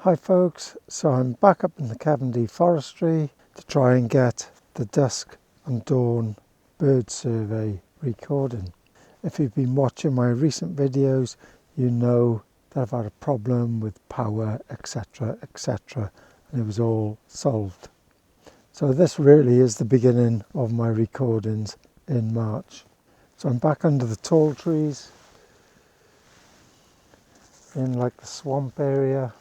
Hi folks, so I'm back up in the Cavendish forestry to try and get the dusk and dawn bird survey recording. If you've been watching my recent videos, you know that I've had a problem with power, etc, and it was all solved. So this really is the beginning of my recordings in March. So I'm back under the tall trees in like the swamp area.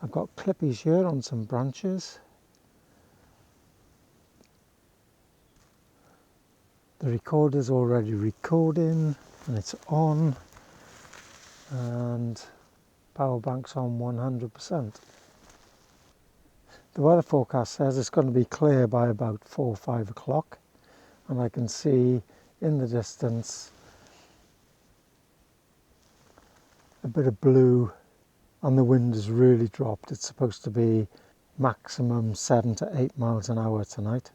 I've got clippies here on some branches. The recorder's already recording and it's on, and power bank's on 100%. The weather forecast says it's going to be clear by about 4 or 5 o'clock, and I can see in the distance a bit of blue, and the wind has really dropped. It's supposed to be maximum 7 to 8 miles an hour tonight.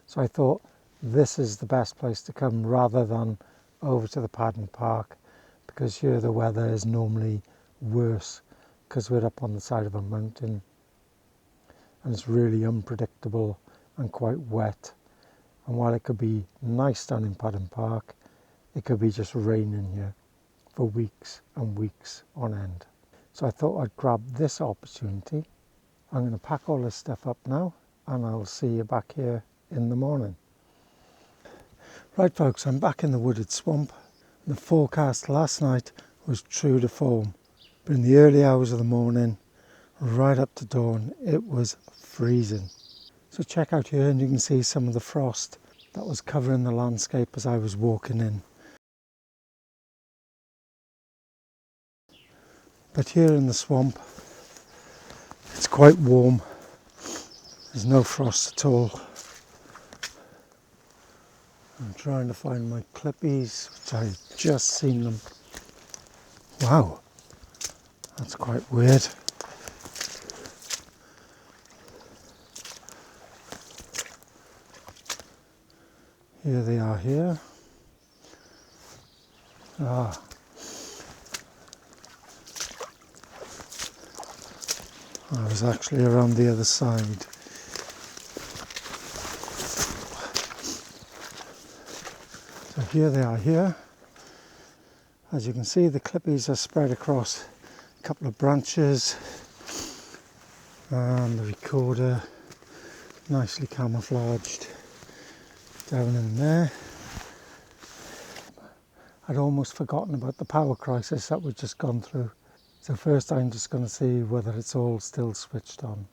So I thought this is the best place to come rather than over to the Paddon Park, because here the weather is normally worse because we're up on the side of a mountain and it's really unpredictable and quite wet. And while it could be nice down in Paddon Park, it could be just raining here for weeks and weeks on end. So I thought I'd grab this opportunity. I'm going to pack all this stuff up now and I'll see you back here in the morning. Right folks, I'm back in the wooded swamp. The forecast last night was true to form, but in the early hours of the morning, right up to dawn, it was freezing. So check out here and you can see some of the frost that was covering the landscape as I was walking in. But here in the swamp, it's quite warm. There's no frost at all. I'm trying to find my clippies, which I've just seen them. Wow, that's quite weird. Here they are here. I was actually around the other side. So here they are here. As you can see, the clippies are spread across a couple of branches, and the recorder nicely camouflaged down in there. I'd almost forgotten about the power crisis that we've just gone through. So first I'm just going to see whether it's all still switched on.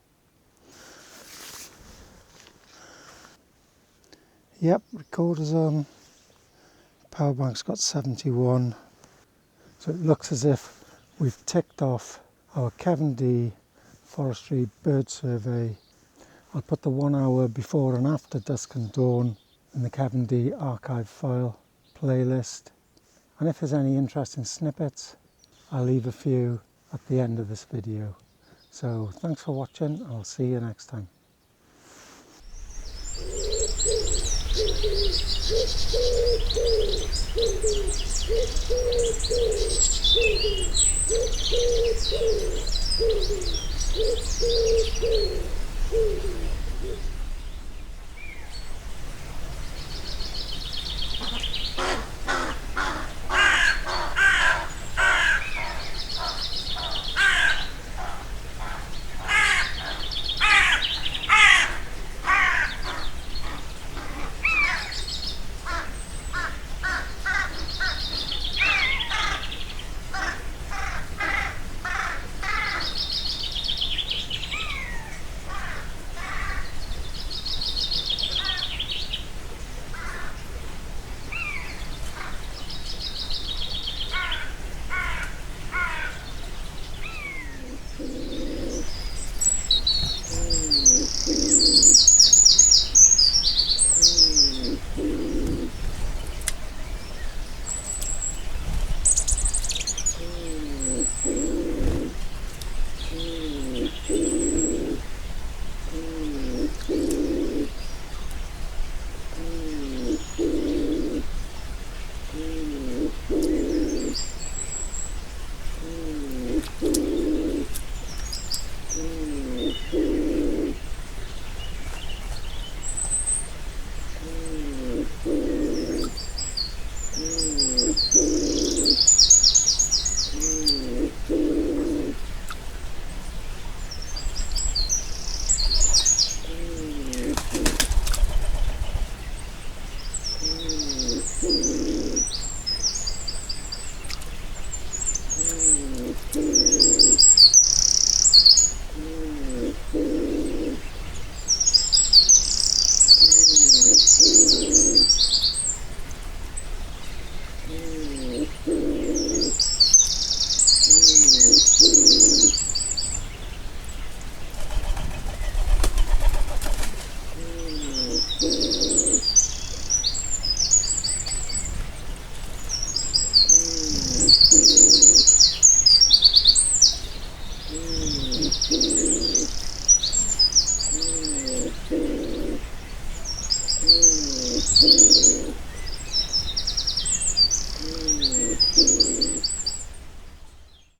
Yep, recorder's on. Power bank's got 71. So it looks as if we've ticked off our Cavendish forestry bird survey. I'll put the 1 hour before and after dusk and dawn in the Cavendish archive file playlist. And if there's any interesting snippets, I'll leave a few at the end of this video. So thanks for watching. I'll see you next time.